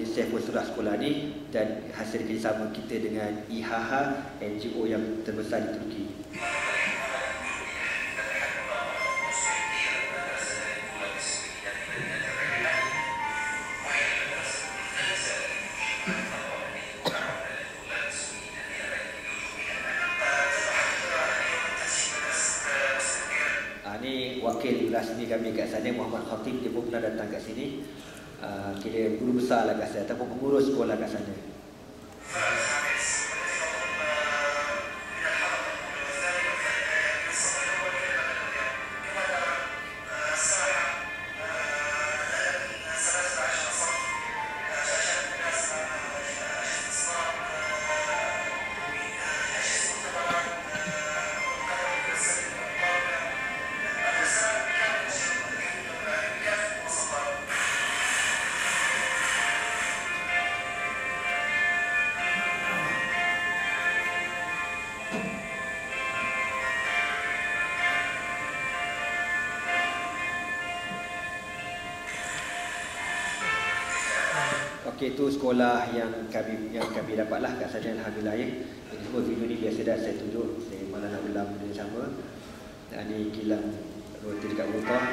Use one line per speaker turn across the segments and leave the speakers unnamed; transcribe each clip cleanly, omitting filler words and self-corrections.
UNICEF bersurah sekolah ni, dan hasil kerjasama kita dengan IHH, NGO yang terbesar di Turki. Ni wakil rasmi kami kat sana, Muhammad Khatib, dia pun pernah datang kat sini. Kira guru besar lah kat sana, ataupun pengurus sekolah kat sana. Okey, itu sekolah yang kami dapatlah kat sana, alhamdulillah ya. Ini semua video ni biasa dah saya tunjuk, saya malah nak ulang benda sama. Dan ni kilang roti dekat Utah.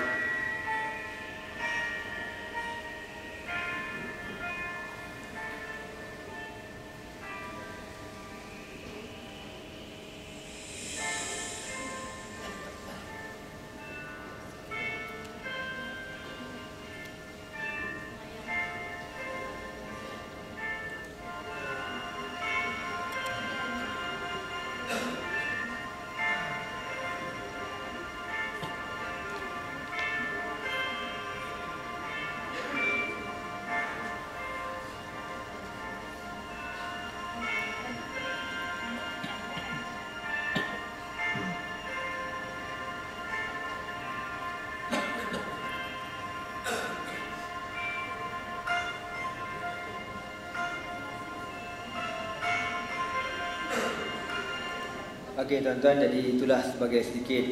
Okey tuan-tuan, jadi itulah sebagai sedikit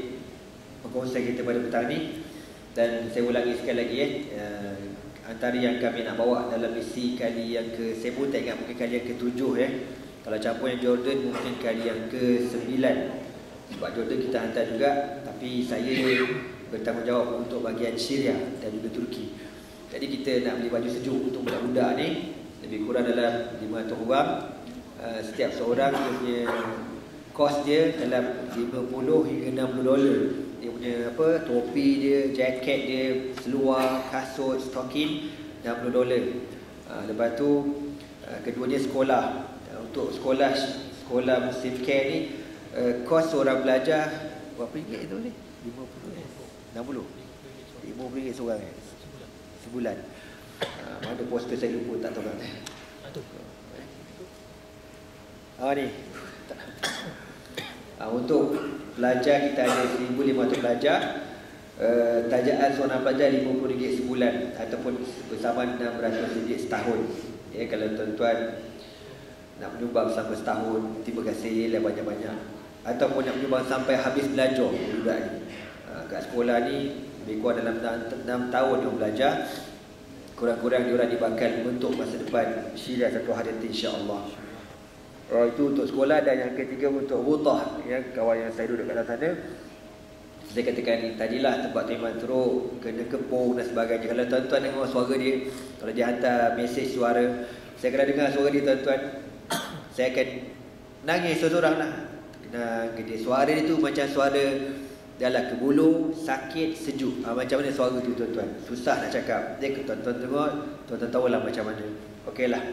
perkongsian kita pada petang ni. Dan saya ulangi sekali lagi antara yang kami nak bawa dalam misi kali yang ke, saya pun tak ingat, mungkin kali yang ke-7 Kalau campur yang Jordan mungkin kali yang ke-9. Sebab Jordan kita hantar juga, tapi saya bertanggungjawab untuk bahagian Syria dan juga Turki. Jadi kita nak beli baju sejuk untuk budak-budak ni, lebih kurang dalam 500 orang. Setiap seorang dia punya kos dia dalam 50 hingga 60 dolar. Dia punya topi dia, jaket dia, seluar, kasut, stokin 60 dolar. Lepas tu keduanya sekolah. Untuk sekolah musim care ni, kos seorang pelajar berapa ringgit itu ni? 50, 60, 50 ringgit seorang sebulan. Mana poster saya lupa, tak tahu kan. Ni untuk pelajar kita ada 1,500 pelajar. Tajaan seorang pelajar RM50 sebulan, ataupun bersama RM600 setahun. Kalau tuan-tuan nak menyumbang sampai setahun, terima kasih lah banyak-banyak. Ataupun nak menyumbang sampai habis belajar budak ni. Kat sekolah ni lebih kurang dalam 6 tahun dia belajar. Kurang-kurang diorang dibakal membentuk masa depan Syria satu hari nanti, insya-Allah. Itu untuk sekolah. Dan yang ketiga untuk Utah, kawan yang saya duduk kat sana. Saya katakan tadilah tempat Tuan teruk, kena kepung dan sebagainya. Kalau tuan-tuan dengar suara dia, kalau dia hantar mesej suara, saya kena dengar suara dia tuan-tuan, saya akan nangis seorang lah. Dia suara dia tu macam suara dalam kebulu, sakit, sejuk. Macam mana suara tu tuan-tuan? Susah nak cakap. Dia tuan-tuan dengar, tuan-tuan tahulah macam mana. Okeylah.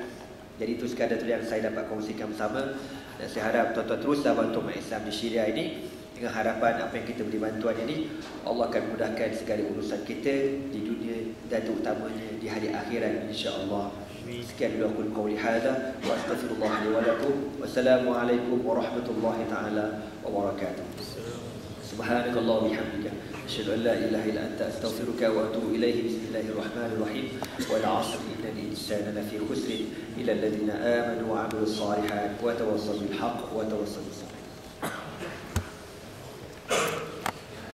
Jadi itu sekadar tu yang saya dapat kongsikan bersama. Dan saya harap tuan-tuan teruslah bantu umat Islam di Syria ini. Dengan harapan apa yang kita beri bantuan ini, Allah akan mudahkan segala urusan kita di dunia dan terutamanya di hari akhirat, insya-Allah. Sekian dulu aku qauli hadza wa astaghfirullah li wa lakum. Wassalamualaikum warahmatullahi taala wabarakatuh. Subhanakallah bihamdika asyhadu an la ilaha illa anta astaghfiruka wa atubu ilaihi. Bismillahirrahmanirrahim. Wal 'asri innal insana lafi khusr illa alladhina amanu wa 'amilus solihat wa tawassaw bil haqq wa tawassaw bis sabr.